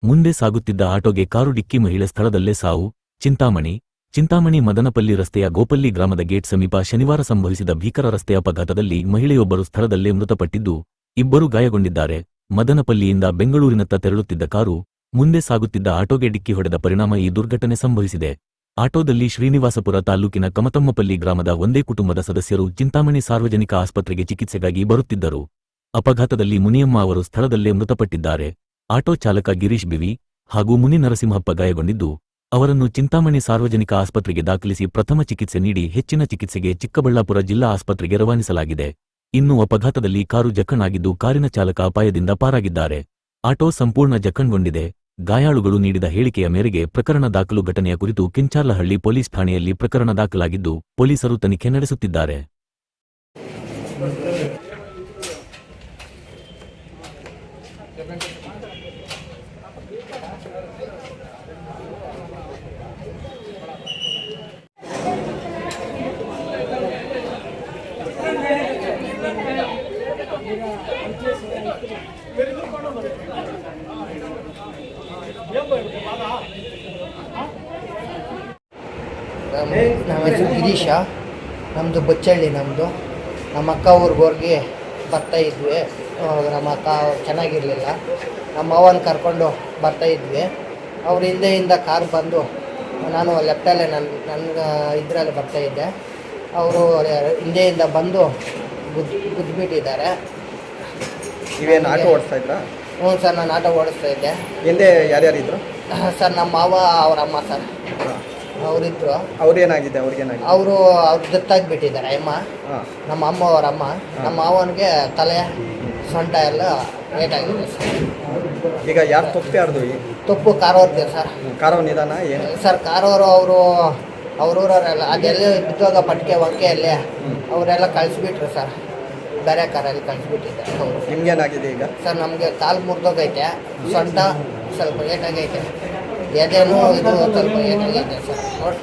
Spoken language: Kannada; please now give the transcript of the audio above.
ಮುಂದೆ ಸಾಗುತ್ತಿದ್ದ ಆಟೋಗೆ ಕಾರು ಡಿಕ್ಕಿ, ಮಹಿಳೆ ಸ್ಥಳದಲ್ಲೇ ಸಾವು. ಚಿಂತಾಮಣಿ ಮದನಪಲ್ಲಿ ರಸ್ತೆಯ ಗೋಪಲ್ಲಿ ಗ್ರಾಮದ ಗೇಟ್ ಸಮೀಪ ಶನಿವಾರ ಸಂಭವಿಸಿದ ಭೀಕರ ರಸ್ತೆ ಅಪಘಾತದಲ್ಲಿ ಮಹಿಳೆಯೊಬ್ಬರು ಸ್ಥಳದಲ್ಲೇ ಮೃತಪಟ್ಟಿದ್ದು, ಇಬ್ಬರು ಗಾಯಗೊಂಡಿದ್ದಾರೆ. ಮದನಪಲ್ಲಿಯಿಂದ ಬೆಂಗಳೂರಿನತ್ತ ತೆರಳುತ್ತಿದ್ದ ಕಾರು ಮುಂದೆ ಸಾಗುತ್ತಿದ್ದ ಆಟೋಗೆ ಡಿಕ್ಕಿ ಹೊಡೆದ ಪರಿಣಾಮ ಈ ದುರ್ಘಟನೆ ಸಂಭವಿಸಿದೆ. ಆಟೋದಲ್ಲಿ ಶ್ರೀನಿವಾಸಪುರ ತಾಲೂಕಿನ ಕಮತಮ್ಮಪಲ್ಲಿ ಗ್ರಾಮದ ಒಂದೇ ಕುಟುಂಬದ ಸದಸ್ಯರು ಚಿಂತಾಮಣಿ ಸಾರ್ವಜನಿಕ ಆಸ್ಪತ್ರೆಗೆ ಚಿಕಿತ್ಸೆಗಾಗಿ ಬರುತ್ತಿದ್ದರು. ಅಪಘಾತದಲ್ಲಿ ಮುನಿಯಮ್ಮ ಅವರು ಸ್ಥಳದಲ್ಲೇ ಮೃತಪಟ್ಟಿದ್ದಾರೆ. ಆಟೋ ಚಾಲಕ ಗಿರೀಶ್ ಬಿವಿ ಹಾಗೂ ಮುನಿ ನರಸಿಂಹಪ್ಪ ಗಾಯಗೊಂಡಿದ್ದು, ಅವರನ್ನು ಚಿಂತಾಮಣಿ ಸಾರ್ವಜನಿಕ ಆಸ್ಪತ್ರೆಗೆ ದಾಖಲಿಸಿ ಪ್ರಥಮ ಚಿಕಿತ್ಸೆ ನೀಡಿ ಹೆಚ್ಚಿನ ಚಿಕಿತ್ಸೆಗೆ ಚಿಕ್ಕಬಳ್ಳಾಪುರ ಜಿಲ್ಲಾ ಆಸ್ಪತ್ರೆಗೆ ರವಾನಿಸಲಾಗಿದೆ. ಇನ್ನು ಅಪಘಾತದಲ್ಲಿ ಕಾರು ಜಖಣಾಗಿದ್ದು, ಕಾರಿನ ಚಾಲಕ ಅಪಾಯದಿಂದ ಪಾರಾಗಿದ್ದಾರೆ. ಆಟೋ ಸಂಪೂರ್ಣ ಜಖಣ್ಗೊಂಡಿದೆ. ಗಾಯಾಳುಗಳು ನೀಡಿದ ಹೇಳಿಕೆಯ ಮೇರೆಗೆ ಪ್ರಕರಣ ದಾಖಲು. ಘಟನೆಯ ಕುರಿತು ಕೆಂಚಾರ್ಲಹಳ್ಳಿ ಪೊಲೀಸ್ ಠಾಣೆಯಲ್ಲಿ ಪ್ರಕರಣ ದಾಖಲಾಗಿದ್ದು, ಪೊಲೀಸರು ತನಿಖೆ ನಡೆಸುತ್ತಿದ್ದಾರೆ. ನಮ್ಮ ಹೆಸರು ಗಿರೀಶ, ನಮ್ಮದು ಬಚ್ಚಳ್ಳಿ. ನಮ್ಮ ಅಕ್ಕ ಊರಿಗೆ ಬರ್ತಾಯಿದ್ವಿ. ನಮ್ಮ ಅಕ್ಕ ಚೆನ್ನಾಗಿರಲಿಲ್ಲ. ನಮ್ಮ ಅವನ ಕರ್ಕೊಂಡು ಬರ್ತಾಯಿದ್ವಿ. ಅವ್ರ ಹಿಂದೆಯಿಂದ ಕಾರ್ ಬಂದು, ನಾನು ಲೆಫ್ಟಲ್ಲೇ ನನ್ನ ಇದರಲ್ಲಿ ಬರ್ತಾಯಿದ್ದೆ. ಅವರು ಹಿಂದೆಯಿಂದ ಬಂದು ಗುದ್ದುಬಿಟ್ಟಿದ್ದಾರೆ. ನೀವೇನು ಆಟೋ ಓಡಿಸ್ತಾ ಇದ್ರಾ? ಹ್ಞೂ ಸರ್, ನಾನು ಆಟೋ ಓಡಿಸ್ತಾ ಇದ್ದೆ. ಹಿಂದೆ ಯಾರ್ಯಾರಿದ್ರು ಸರ್? ನಮ್ಮ ಮಾವ, ಅವರಮ್ಮ ಸರ್, ಅವರಿದ್ರು. ಅವ್ರೇನಾಗಿದೆ? ಅವರು ದತ್ತಾಗಿಬಿಟ್ಟಿದ್ದಾರೆ ಅಮ್ಮ. ನಮ್ಮ ಅಮ್ಮ ಅವರಮ್ಮ. ನಮ್ಮ ಮಾವನಿಗೆ ತಲೆ ಸೊಂಟ ಎಲ್ಲ ಏಟಾಗಿದೆ ಸರ್. ಈಗ ಯಾರು ಯಾರ್ದು? ತಪ್ಪು ಕಾರವ್ರದ್ದೆ ಸರ್. ಕಾರವ್ರ ನಿಧಾನ ಏನು ಸರ್? ಕಾರವರು ಅವ್ರೂರವರೆಲ್ಲ ಅದೆಲ್ಲ ಬಿದ್ದಾಗ ಪಟ್ಕೆ ವಂಕೆಯಲ್ಲೇ ಅವರೆಲ್ಲ ಕಳಿಸ್ಬಿಟ್ರು ಸರ್. ಬೇರೆ ಕಾರಲ್ಲಿ ಕಳಿಸ್ಬಿಟ್ಟಿದ್ದಾರೆ ಅವರು. ನಿಮ್ಗೇನಾಗಿದೆ ಈಗ? ಸರ್, ನಮಗೆ ಕಾಲು ಮುರಿದೋಗೈತೆ, ಸೊಂಟ ಸ್ವಲ್ಪ ಏಟಾಗೈತೆ, ಎದೆನೂ ಇದು ಸ್ವಲ್ಪ ಏಟಾಗೈತೆ ಸರ್. ನೋಡಿ.